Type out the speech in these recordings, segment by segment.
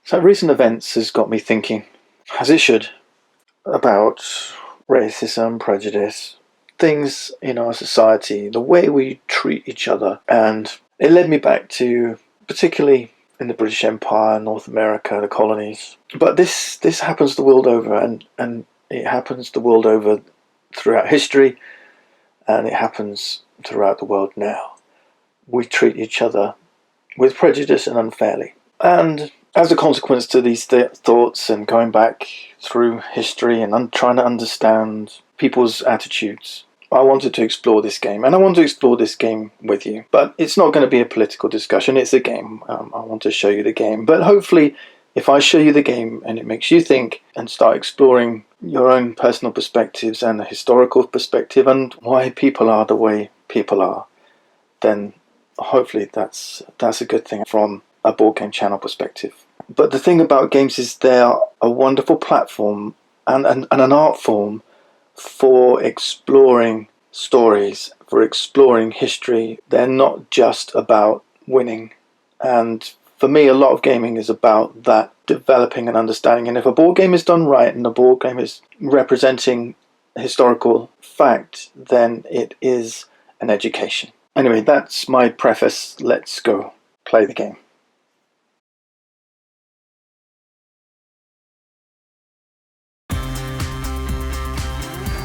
So recent events has got me thinking, as it should, about racism, prejudice, things in our society, the way we treat each other. And it led me back to, particularly in the British Empire, North America, the colonies. But this happens the world over, and it happens the world over throughout history, and it happens throughout the world now. We treat each other with prejudice and unfairly. And as a consequence to these thoughts and going back through history and trying to understand people's attitudes, I wanted to explore this game, and I want to explore this game with you. But it's not going to be a political discussion, it's a game. I want to show you the game. But hopefully, if I show you the game and it makes you think and start exploring your own personal perspectives and the historical perspective and why people are the way people are, then hopefully that's a good thing from a board game channel perspective. But the thing about games is they're a wonderful platform and an art form for exploring stories, for exploring history. They're not just about winning. And for me, a lot of gaming is about that, developing and understanding. And if a board game is done right and the board game is representing historical fact, then it is an education. Anyway, that's my preface. Let's go play the game.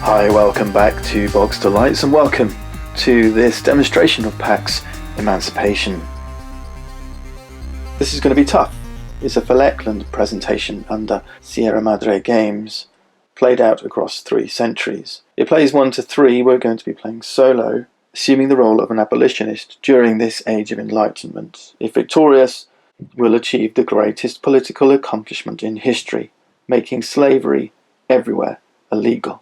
Hi, welcome back to Box to Lights, and welcome to this demonstration of PAX Emancipation. This is going to be tough. It's a Falkland presentation under Sierra Madre Games, played out across 3 centuries. It plays 1 to 3. We're going to be playing solo, assuming the role of an abolitionist during this age of enlightenment. If victorious, we'll achieve the greatest political accomplishment in history, making slavery everywhere illegal.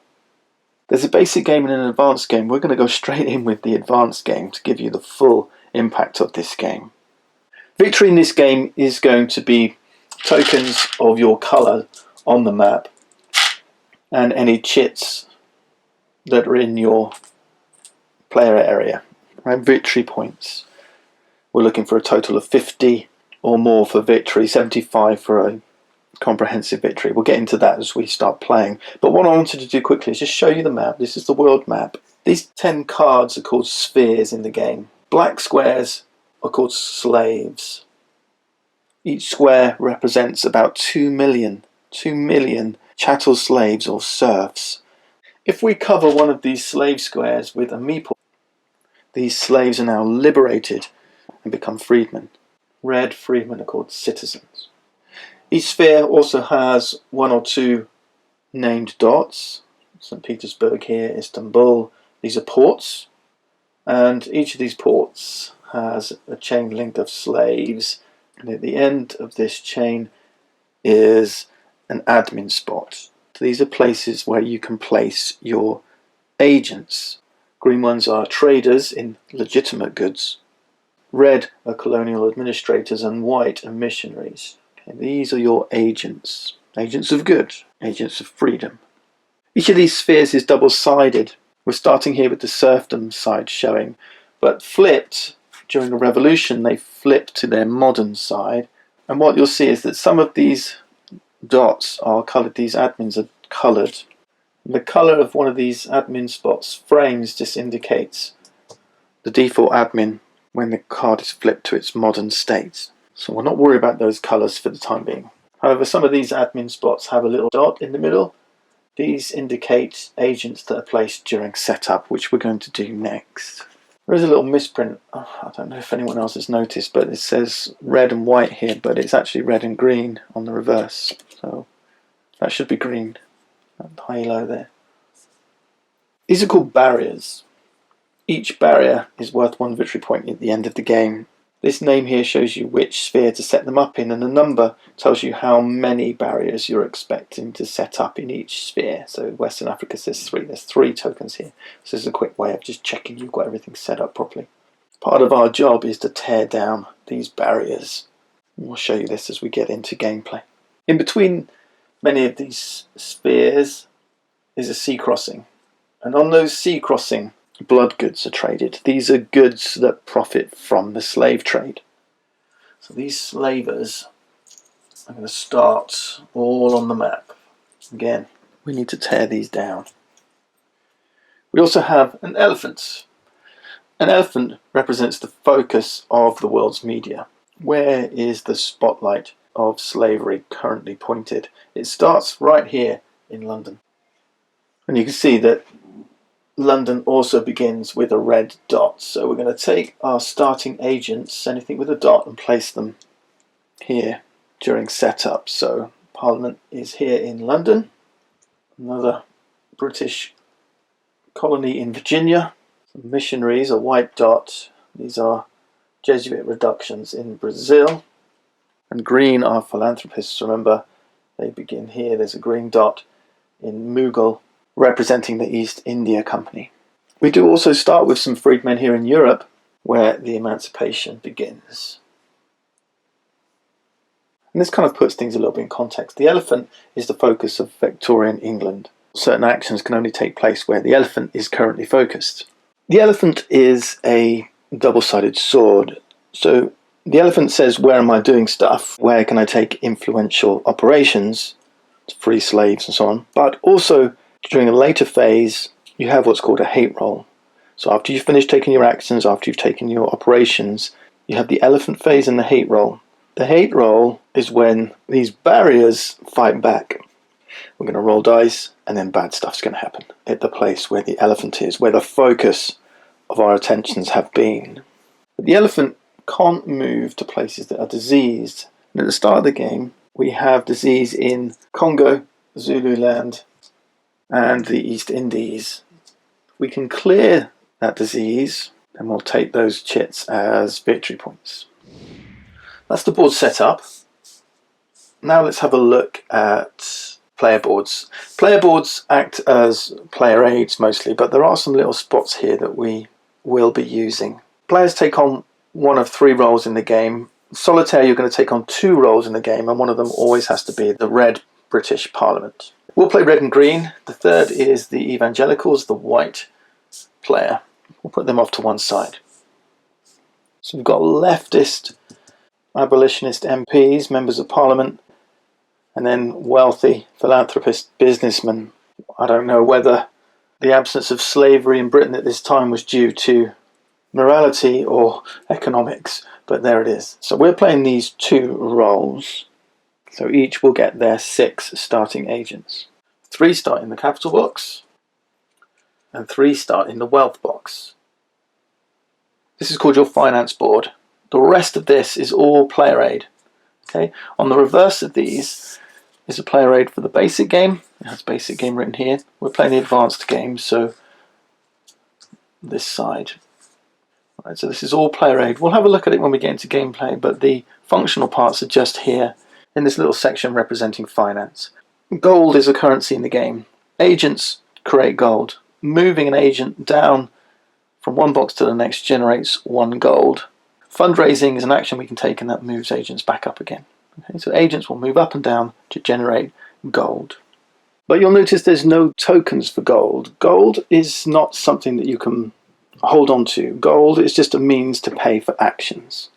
There's a basic game and an advanced game. We're going to go straight in with the advanced game to give you the full impact of this game. Victory in this game is going to be tokens of your colour on the map and any chits that are in your player area. Right? Victory points. We're looking for a total of 50 or more for victory, 75 for a comprehensive victory. We'll get into that as we start playing. But what I wanted to do quickly is just show you the map. This is the world map. These 10 cards are called spheres in the game. Black squares are called slaves. Each square represents about 2 million chattel slaves or serfs. If we cover one of these slave squares with a meeple, these slaves are now liberated and become freedmen. Red freedmen are called citizens. Each sphere also has 1 or 2 named dots. St. Petersburg here, Istanbul. These are ports. And each of these ports has a chain link of slaves. And at the end of this chain is an admin spot. So these are places where you can place your agents. Green ones are traders in legitimate goods. Red are colonial administrators, and white are missionaries. Okay, these are your agents. Agents of good, agents of freedom. Each of these spheres is double-sided. We're starting here with the serfdom side showing, but flipped, during the revolution, they flipped to their modern side. And what you'll see is that some of these dots are coloured, these admins are coloured. The colour of one of these admin spots frames just indicates the default admin when the card is flipped to its modern state. So we'll not worry about those colours for the time being. However, some of these admin spots have a little dot in the middle. These indicate agents that are placed during setup, which we're going to do next. There is a little misprint. I don't know if anyone else has noticed, but it says red and white here, but it's actually red and green on the reverse. So that should be green, that halo there. These are called barriers. Each barrier is worth 1 victory point at the end of the game. This name here shows you which sphere to set them up in, and the number tells you how many barriers you're expecting to set up in each sphere. So Western Africa says 3. There's 3 tokens here. So this is a quick way of just checking you've got everything set up properly. Part of our job is to tear down these barriers. And we'll show you this as we get into gameplay. In between many of these spheres is a sea crossing. And on those sea crossing, blood goods are traded. These are goods that profit from the slave trade. So these slavers I'm going to start all on the map. Again, we need to tear these down. We also have an elephant. An elephant represents the focus of the world's media. Where is the spotlight of slavery currently pointed? It starts right here in London. And you can see that London also begins with a red dot. So we're going to take our starting agents, anything with a dot, and place them here during setup. So Parliament is here in London. Another British colony in Virginia. Some missionaries, a white dot. These are Jesuit reductions in Brazil. And green are philanthropists. Remember, they begin here. There's a green dot in Mughal, representing the East India Company. We do also start with some freedmen here in Europe, where the emancipation begins. And this kind of puts things a little bit in context. The elephant is the focus of Victorian England. Certain actions can only take place where the elephant is currently focused. The elephant is a double-sided sword. So the elephant says, where am I doing stuff? Where can I take influential operations to free slaves and so on? But also, during a later phase, you have what's called a hate roll. So after you've finished taking your actions, after you've taken your operations, you have the elephant phase and the hate roll. The hate roll is when these barriers fight back. We're going to roll dice, and then bad stuff's going to happen at the place where the elephant is, where the focus of our attentions have been. But the elephant can't move to places that are diseased. And at the start of the game, we have disease in Congo, Zululand, and the East Indies. We can clear that disease, and we'll take those chits as victory points. That's the board set up. Now let's have a look at player boards. Player boards act as player aids mostly, but there are some little spots here that we will be using. Players take on one of 3 roles in the game. Solitaire, you're going to take on 2 roles in the game, and one of them always has to be the red British Parliament. We'll play red and green. The third is the evangelicals, the white player. We'll put them off to one side. So we've got leftist abolitionist MPs, members of Parliament, and then wealthy philanthropist businessmen. I don't know whether the absence of slavery in Britain at this time was due to morality or economics, but there it is. So we're playing these 2 roles. So each will get their 6 starting agents. 3 start in the capital box, and 3 start in the wealth box. This is called your finance board. The rest of this is all player aid. Okay. On the reverse of these is a player aid for the basic game. It has basic game written here. We're playing the advanced game, so this side. Right, so this is all player aid. We'll have a look at it when we get into gameplay, but the functional parts are just here in this little section representing finance. Gold is a currency in the game. Agents create gold. Moving an agent down from one box to the next generates 1 gold. Fundraising is an action we can take, and that moves agents back up again. Okay, so agents will move up and down to generate gold. But you'll notice there's no tokens for gold. Gold is not something that you can hold on to. Gold is just a means to pay for actions.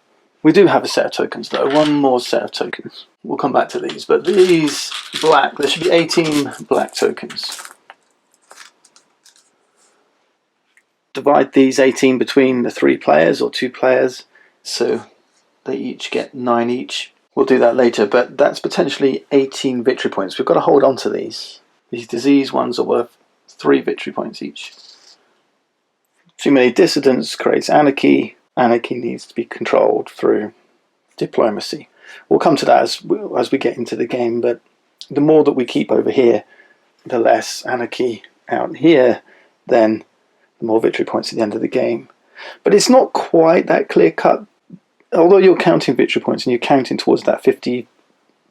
We do have a set of tokens though, 1 more set of tokens. We'll come back to these, but these black, there should be 18 black tokens. Divide these 18 between the 3 players or 2 players, so they each get 9 each. We'll do that later, but that's potentially 18 victory points. We've got to hold on to these. These disease ones are worth 3 victory points each. Too many dissidents creates anarchy. Anarchy needs to be controlled through diplomacy. We'll come to that as we get into the game, but the more that we keep over here, the less anarchy out here, then the more victory points at the end of the game. But it's not quite that clear cut. Although you're counting victory points and you're counting towards that 50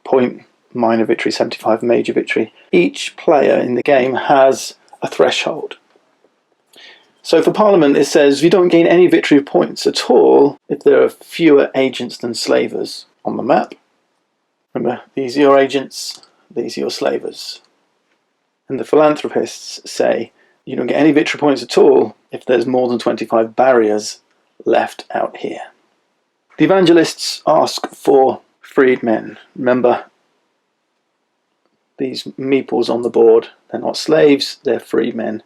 point minor victory, 75 major victory, each player in the game has a threshold. So for Parliament it says you don't gain any victory points at all if there are fewer agents than slavers on the map. Remember, these are your agents, these are your slavers. And the philanthropists say you don't get any victory points at all if there's more than 25 barriers left out here. The evangelists ask for Freedmen. Remember, these meeples on the board, they're not slaves, they're freedmen.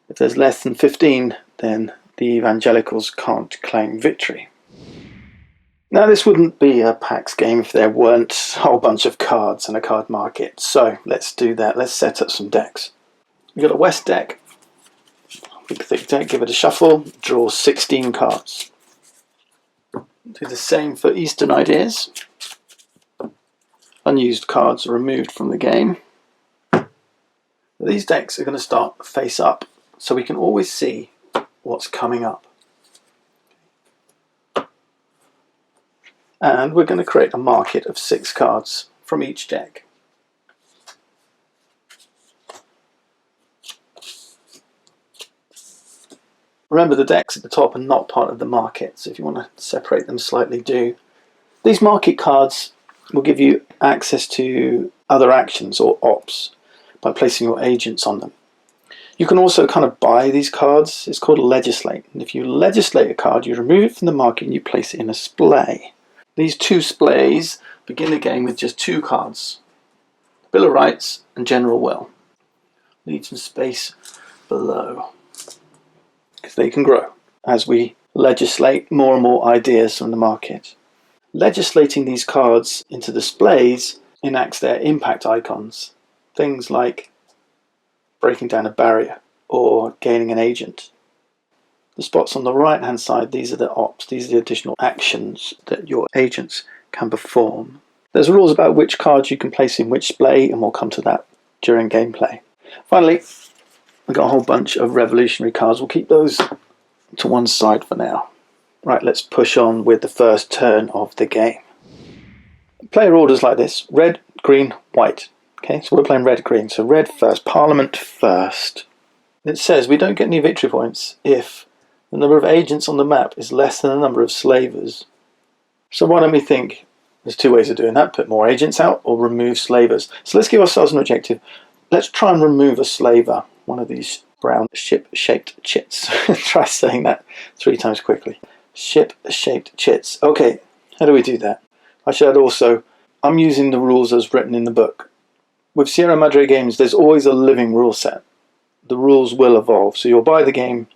If there's less than 15, then the evangelicals can't claim victory. Now, this wouldn't be a PAX game if there weren't a whole bunch of cards and a card market. So let's do that. Let's set up some decks. We've got a West deck, big thick deck, give it a shuffle, draw 16 cards. Do the same for Eastern ideas. Unused cards are removed from the game. These decks are going to start face up, so we can always see what's coming up. And we're going to create a market of 6 cards from each deck. Remember, the decks at the top are not part of the market, so if you want to separate them slightly, do. These market cards will give you access to other actions or ops by placing your agents on them. You can also kind of buy these cards. It's called legislate. And if you legislate a card, you remove it from the market and you place it in a splay. These 2 splays begin the game with just 2 cards: Bill of Rights and General Will. Leave some space below, because they can grow as we legislate more and more ideas from the market. Legislating these cards into displays enacts their impact icons, things like breaking down a barrier or gaining an agent. The spots on the right hand side, these are the ops, these are the additional actions that your agents can perform. There's rules about which cards you can place in which display, and we'll come to that during gameplay. Finally, we've got a whole bunch of revolutionary cards. We'll keep those to one side for now. Right, let's push on with the first turn of the game. Player orders like this: red, green, white. Okay, so we're playing red, green. So red first, Parliament first. It says we don't get any victory points if the number of agents on the map is less than the number of slavers. So why don't we think, there's 2 ways of doing that: put more agents out or remove slavers. So let's give ourselves an objective. Let's try and remove a slaver, one of these brown ship-shaped chits. Try saying that 3 times quickly. Ship-shaped chits. Okay, how do we do that? I should add also, I'm using the rules as written in the book. With Sierra Madre games, there's always a living rule set. The rules will evolve. So you'll buy the game,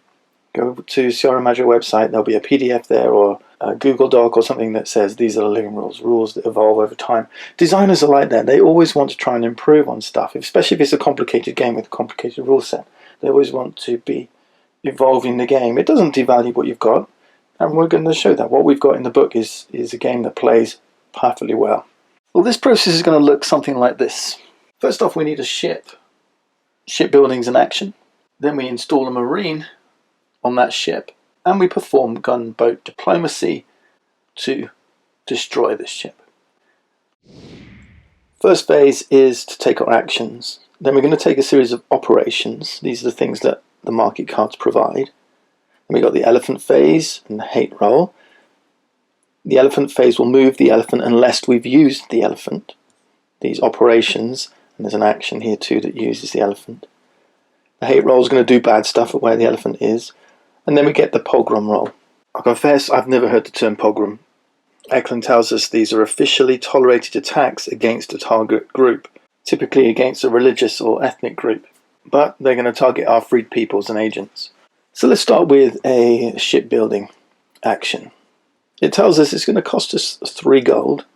go to Sierra Madre website, there'll be a PDF there or a Google Doc or something that says these are the living rules that evolve over time. Designers are like that. They always want to try and improve on stuff, especially if it's a complicated game with a complicated rule set. They always want to be evolving the game. It doesn't devalue what you've got, and we're going to show that. What we've got in the book is a game that plays perfectly well. Well, this process is going to look something like this. First off, we need a ship. Shipbuilding's an action. Then we install a marine on that ship, and we perform gunboat diplomacy to destroy this ship. First phase is to take our actions. Then we're going to take a series of operations. These are the things that the market cards provide. Then we've got the elephant phase and the hate roll. The elephant phase will move the elephant unless we've used the elephant. These operations, and there's an action here too that uses the elephant. The hate roll is going to do bad stuff at where the elephant is. And then we get the pogrom roll. I confess I've never heard the term pogrom. Eklund tells us these are officially tolerated attacks against a target group, typically against a religious or ethnic group, but they're going to target our freed peoples and agents. So let's start with a shipbuilding action. It tells us it's going to cost us 3 gold.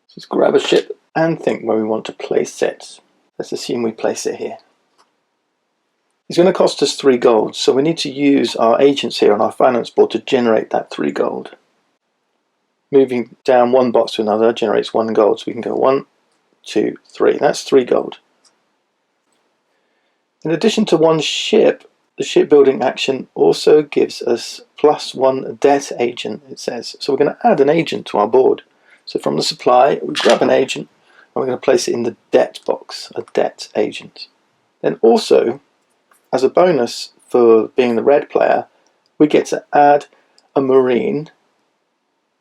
So let's grab a ship and think where we want to place it. Let's assume we place it here. It's going to cost us 3 gold, so we need to use our agents here on our finance board to generate that 3 gold. Moving down one box to another generates 1 gold, so we can go 1, 2, 3. That's 3 gold. In addition to 1 ship, the shipbuilding action also gives us +1 debt agent, it says. So we're going to add an agent to our board. So from the supply, we grab an agent and we're going to place it in the debt box, a debt agent. Then also, as a bonus for being the red player, we get to add a marine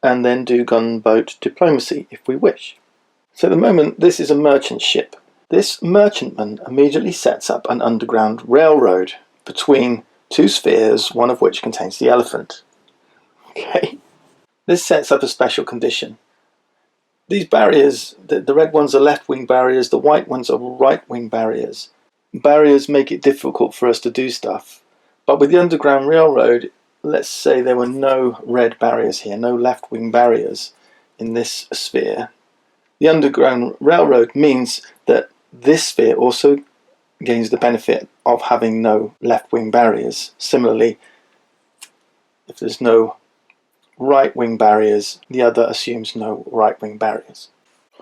and then do gunboat diplomacy if we wish. So at the moment, this is a merchant ship. This merchantman immediately sets up an underground railroad between 2 spheres, one of which contains the elephant. Okay. This sets up a special condition. These barriers, the red ones are left-wing barriers, the white ones are right-wing barriers. Barriers make it difficult for us to do stuff. But with the Underground Railroad, let's say there were no red barriers here, no left-wing barriers in this sphere. The Underground Railroad means that this sphere also gains the benefit of having no left-wing barriers. Similarly, if there's no right-wing barriers, the other assumes no right-wing barriers.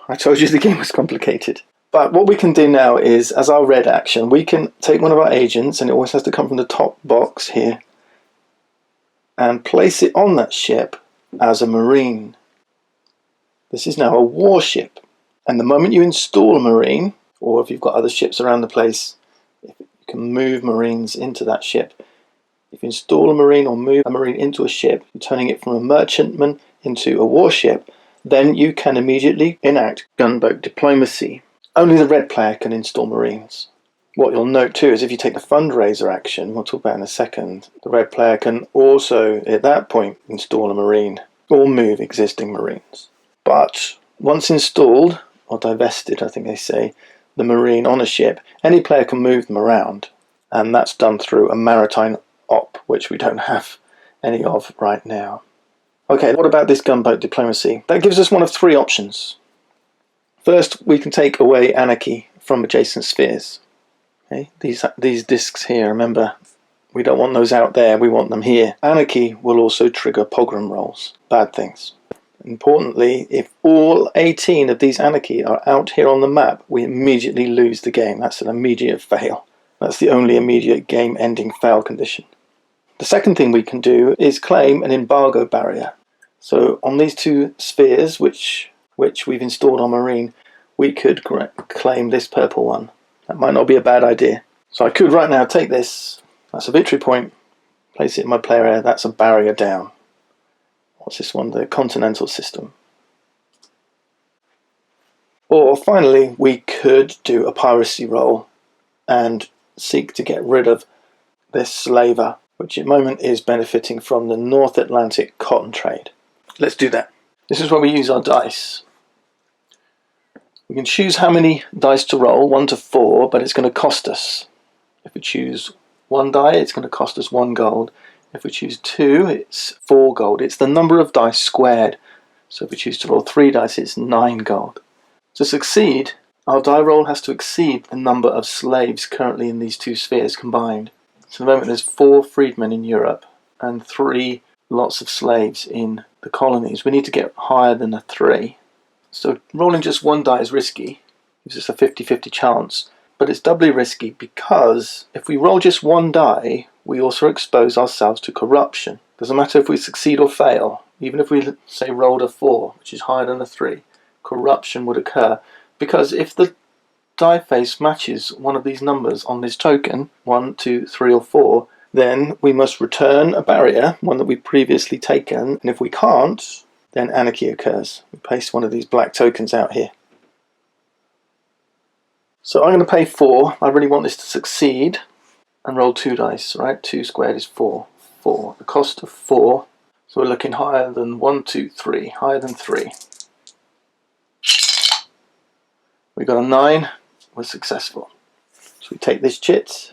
I told you the game was complicated. But what we can do now is, as our red action, we can take one of our agents, and it always has to come from the top box here, and place it on that ship as a marine. This is now a warship. And the moment you install a marine, or if you've got other ships around the place, you can move marines into that ship. If you install a marine or move a marine into a ship, you're turning it from a merchantman into a warship, then you can immediately enact Gunboat Diplomacy. Only the red player can install marines. What you'll note too is if you take the fundraiser action, we'll talk about in a second, the red player can also at that point install a marine or move existing marines. But once installed, or divested I think they say, the marine on a ship, any player can move them around, and that's done through a maritime op, which we don't have any of right now. Okay, what about this Gunboat Diplomacy? That gives us one of three options. First, we can take away anarchy from adjacent spheres. Okay, these discs here, remember, we don't want those out there, we want them here. Anarchy will also trigger pogrom rolls, bad things. Importantly, if all 18 of these anarchy are out here on the map, we immediately lose the game. That's an immediate fail. That's the only immediate game-ending fail condition. The second thing we can do is claim an embargo barrier. So on these two spheres, which we've installed on Marine, we could claim this purple one. That might not be a bad idea. So I could right now take this, that's a victory point, place it in my player area, that's a barrier down. What's this one? The continental system. Or finally, we could do a piracy roll and seek to get rid of this slaver, which at the moment is benefiting from the North Atlantic cotton trade. Let's do that. This is where we use our dice. We can choose how many dice to roll, 1 to 4, but it's going to cost us. If we choose 1 die, it's going to cost us 1 gold. If we choose 2, it's 4 gold. It's the number of dice squared. So if we choose to roll 3 dice, it's 9 gold. To succeed, our die roll has to exceed the number of slaves currently in these two spheres combined. So at the moment there's 4 freedmen in Europe and 3 lots of slaves in the colonies. We need to get higher than a 3. So rolling just 1 die is risky. Gives us a 50-50 chance. But it's doubly risky because if we roll just 1 die, we also expose ourselves to corruption. Doesn't matter if we succeed or fail. Even if we, say, rolled a 4, which is higher than a 3, corruption would occur. Because if the die face matches one of these numbers on this token, 1, 2, 3 or 4, then we must return a barrier, one that we've previously taken, and if we can't, then anarchy occurs. We paste one of these black tokens out here. So I'm going to pay 4. I really want this to succeed. And roll 2 dice, right? 2 squared is 4. 4. The cost of 4. So we're looking higher than 1, 2, 3. Higher than 3. We got a 9. We're successful. So we take this chit.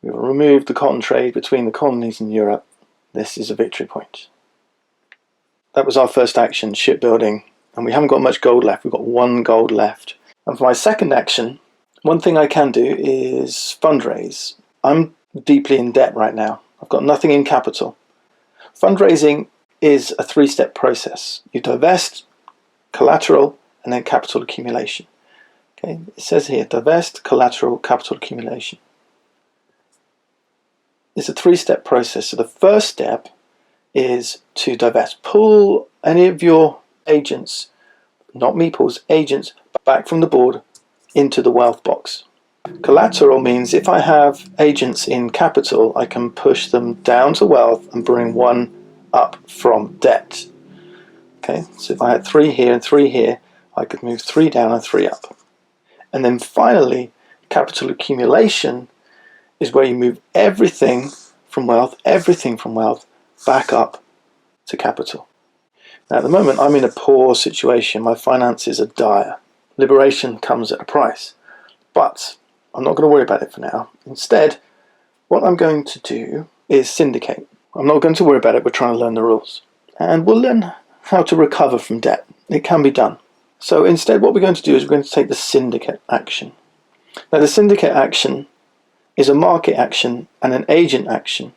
We will remove the cotton trade between the colonies in Europe. This is a victory point. That was our first action, shipbuilding. And we haven't got much gold left. We've got 1 gold left. And for my second action, one thing I can do is fundraise. I'm deeply in debt right now. I've got nothing in capital. Fundraising is a 3-step process. You divest, collateral, and then capital accumulation. Okay, it says here, divest, collateral, capital accumulation. It's a 3-step process. So the first step is to divest. Pull any of your agents, not meeples, agents, back from the board into the wealth box. Collateral means if I have agents in capital, I can push them down to wealth and bring 1 up from debt. Okay, so if I had 3 here and 3 here, I could move 3 down and 3 up. And then finally, capital accumulation is where you move everything from wealth back up to capital. Now at the moment I'm in a poor situation, my finances are dire. Liberation comes at a price, but I'm not going to worry about it for now. Instead, what I'm going to do is Syndicate. I'm not going to worry about it, we're trying to learn the rules. And we'll learn how to recover from debt. It can be done. So instead what we're going to do is we're going to take the Syndicate action. Now the Syndicate action is a market action and an agent action.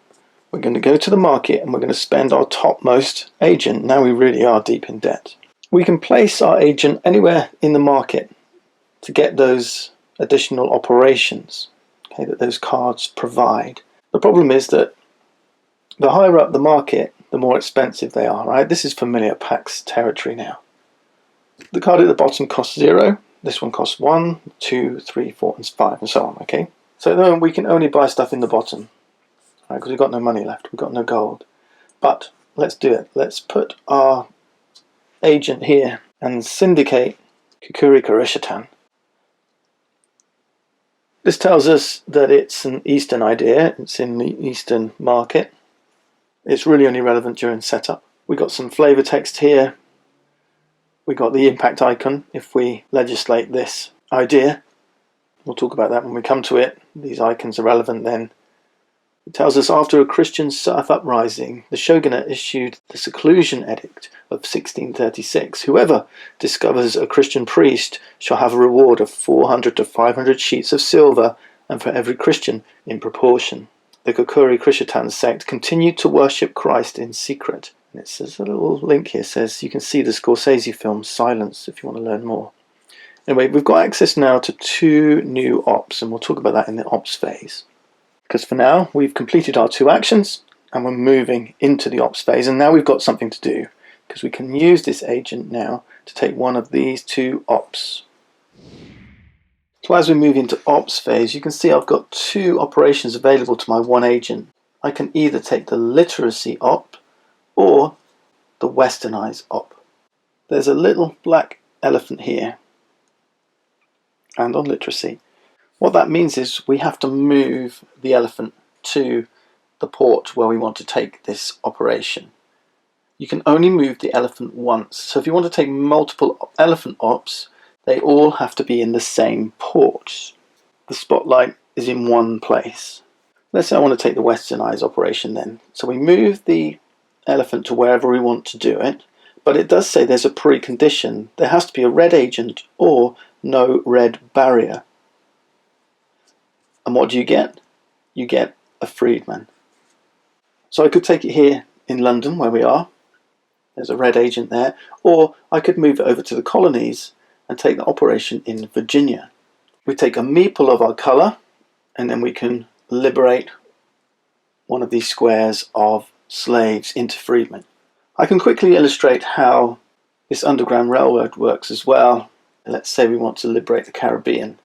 We're going to go to the market and we're going to spend our topmost agent. Now we really are deep in debt. We can place our agent anywhere in the market to get those additional operations, okay, that those cards provide. The problem is that the higher up the market, the more expensive they are, right? This is familiar PAX territory now. The card at the bottom costs 0. This one costs 1, 2, 3, 4, and 5, and so on, okay? So at the moment we can only buy stuff in the bottom, right? Because we've got no money left, we've got no gold. But let's do it. Let's put our agent here and Syndicate Kukuri Karishatan. This tells us that it's an Eastern idea, it's in the Eastern market. It's really only relevant during setup. We've got some flavor text here. We've got the impact icon if we legislate this idea. We'll talk about that when we come to it. These icons are relevant then. It tells us after a Christian self-uprising, the shogunate issued the Seclusion Edict of 1636. Whoever discovers a Christian priest shall have a reward of 400 to 500 sheets of silver, and for every Christian in proportion. The Kukuri Krishatan sect continued to worship Christ in secret. And it says, a little link here says you can see the Scorsese film Silence if you want to learn more. Anyway, we've got access now to 2 new ops, and we'll talk about that in the ops phase. Because for now, we've completed our 2 actions, and we're moving into the ops phase, and now we've got something to do, because we can use this agent now to take one of these 2 ops. So as we move into ops phase, you can see I've got 2 operations available to my 1 agent. I can either take the literacy op, or the westernize op. There's a little black elephant here, and on literacy. What that means is we have to move the elephant to the port where we want to take this operation. You can only move the elephant once, so if you want to take multiple elephant ops, they all have to be in the same port. The spotlight is in one place. Let's say I want to take the westernize operation then. So we move the elephant to wherever we want to do it, but it does say there's a precondition. There has to be a red agent or no red barrier. And what do you get? You get a freedman. So I could take it here in London where we are. There's a red agent there. Or I could move it over to the colonies and take the operation in Virginia. We take a meeple of our colour and then we can liberate one of these squares of slaves into freedmen. I can quickly illustrate how this Underground Railroad works as well. Let's say we want to liberate the Caribbean.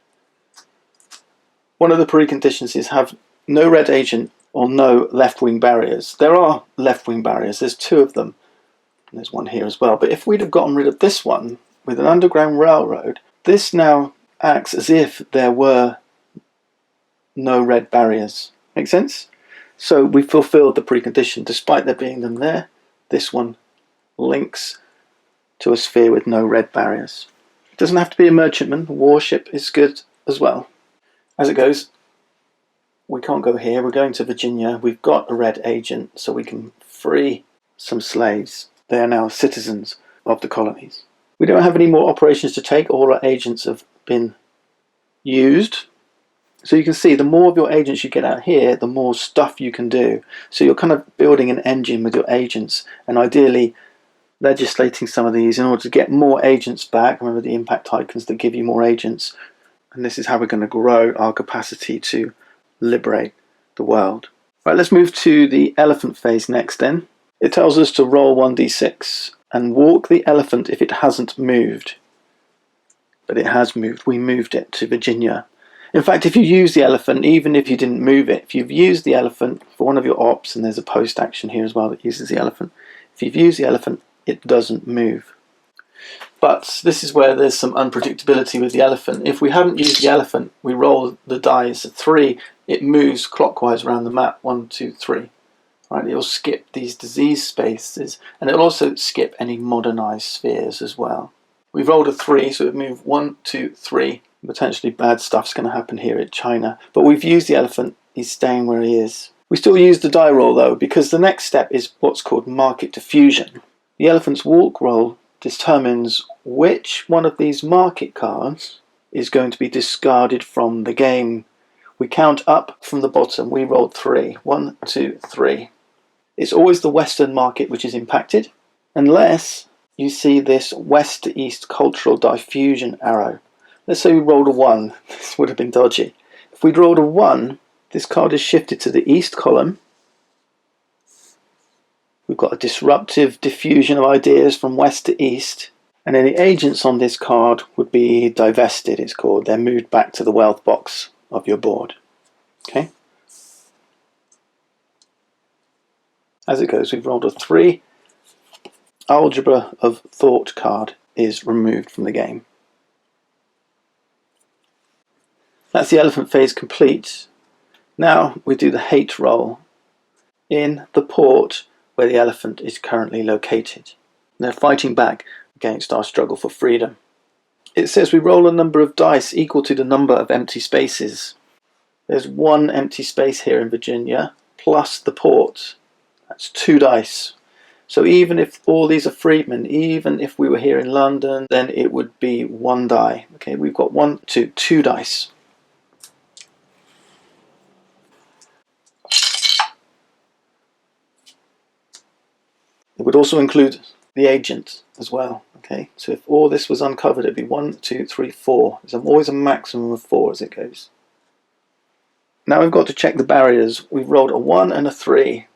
One of the preconditions is have no red agent or no left-wing barriers. There are left-wing barriers, there's 2 of them. And there's one here as well. But if we'd have gotten rid of this one with an Underground Railroad, this now acts as if there were no red barriers. Make sense? So we fulfilled the precondition. Despite there being them there, this one links to a sphere with no red barriers. It doesn't have to be a merchantman. A warship is good as well. As it goes, we can't go here. We're going to Virginia. We've got a red agent, so we can free some slaves. They are now citizens of the colonies. We don't have any more operations to take. All our agents have been used. So you can see the more of your agents you get out here, the more stuff you can do. So you're kind of building an engine with your agents and ideally legislating some of these in order to get more agents back. Remember the impact icons that give you more agents. And this is how we're going to grow our capacity to liberate the world. Right, let's move to the elephant phase next then. It tells us to roll 1d6 and walk the elephant if it hasn't moved. But it has moved. We moved it to Virginia. In fact, if you use the elephant, even if you didn't move it, if you've used the elephant for one of your ops, and there's a post action here as well that uses the elephant, if you've used the elephant, it doesn't move. But this is where there's some unpredictability with the elephant. If we hadn't used the elephant, we roll the dice at 3, it moves clockwise around the map, 1, 2, 3. Right, it'll skip these disease spaces, and it'll also skip any modernized spheres as well. We've rolled a 3, so we've moved 1, 2, 3. Potentially bad stuff's going to happen here at China, but we've used the elephant. He's staying where he is. We still use the die roll though, because the next step is what's called market diffusion. The elephant's walk roll determines which one of these market cards is going to be discarded from the game. We count up from the bottom. We rolled 3. 1, 2, 3. It's always the Western market which is impacted, unless you see this west to east cultural diffusion arrow. Let's say we rolled a 1. This would have been dodgy. If we'd rolled a 1, this card is shifted to the east column. We've got a disruptive diffusion of ideas from west to east, and any agents on this card would be divested, it's called. They're moved back to the wealth box of your board. Okay. As it goes, we've rolled a 3. Algebra of Thought card is removed from the game. That's the elephant phase complete. Now we do the hate roll in the port where the elephant is currently located. They're fighting back against our struggle for freedom. It says we roll a number of dice equal to the number of empty spaces. There's 1 empty space here in Virginia, plus the port. That's 2 dice. So even if all these are freedmen, even if we were here in London, then it would be 1 die. Okay, we've got 1, 2, 2 dice. It would also include the agent as well. Okay, so if all this was uncovered, it'd be 1, 2, 3, 4. There's always a maximum of 4 as it goes. Now we've got to check the barriers. We've rolled a 1 and a 3.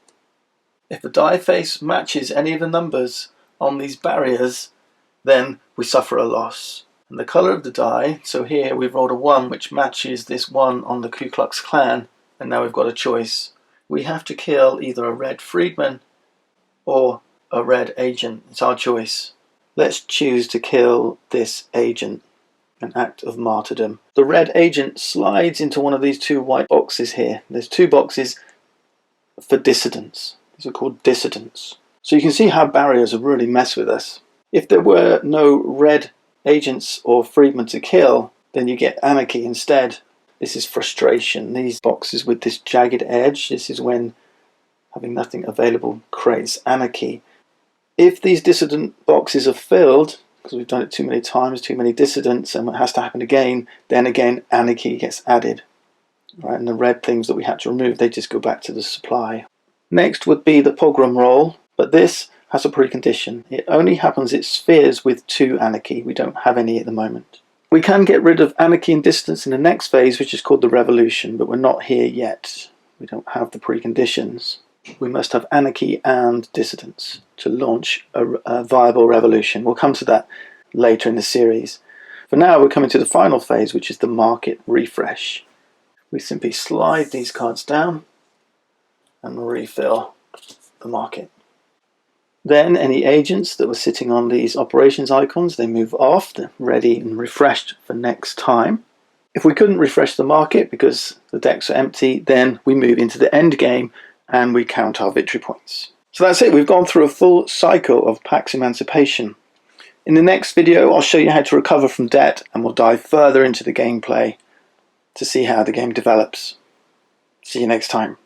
If the die face matches any of the numbers on these barriers, then we suffer a loss. And the colour of the die, so here we've rolled a 1 which matches this 1 on the Ku Klux Klan, and now we've got a choice. We have to kill either a red freedman or a red agent. It's our choice. Let's choose to kill this agent. An act of martyrdom. The red agent slides into one of these 2 white boxes here. There's 2 boxes for dissidents. These are called dissidents. So you can see how barriers have really messed with us. If there were no red agents or freedmen to kill, then you get anarchy instead. This is frustration. These boxes with this jagged edge, this is when having nothing available creates anarchy. If these dissident boxes are filled, because we've done it too many times, too many dissidents, and it has to happen again, then again anarchy gets added. Right, and the red things that we had to remove, they just go back to the supply. Next would be the pogrom roll, but this has a precondition. It only happens at spheres with 2 anarchy. We don't have any at the moment. We can get rid of anarchy and distance in the next phase, which is called the revolution, but we're not here yet. We don't have the preconditions. We must have anarchy and dissidence to launch a viable revolution. We'll come to that later in the series. For now, we're coming to the final phase, which is the market refresh. We simply slide these cards down and refill the market. Then any agents that were sitting on these operations icons, they move off, they're ready and refreshed for next time. If we couldn't refresh the market because the decks are empty, then we move into the end game and we count our victory points. So that's it, we've gone through a full cycle of PAX Emancipation. In the next video, I'll show you how to recover from debt, and we'll dive further into the gameplay to see how the game develops. See you next time.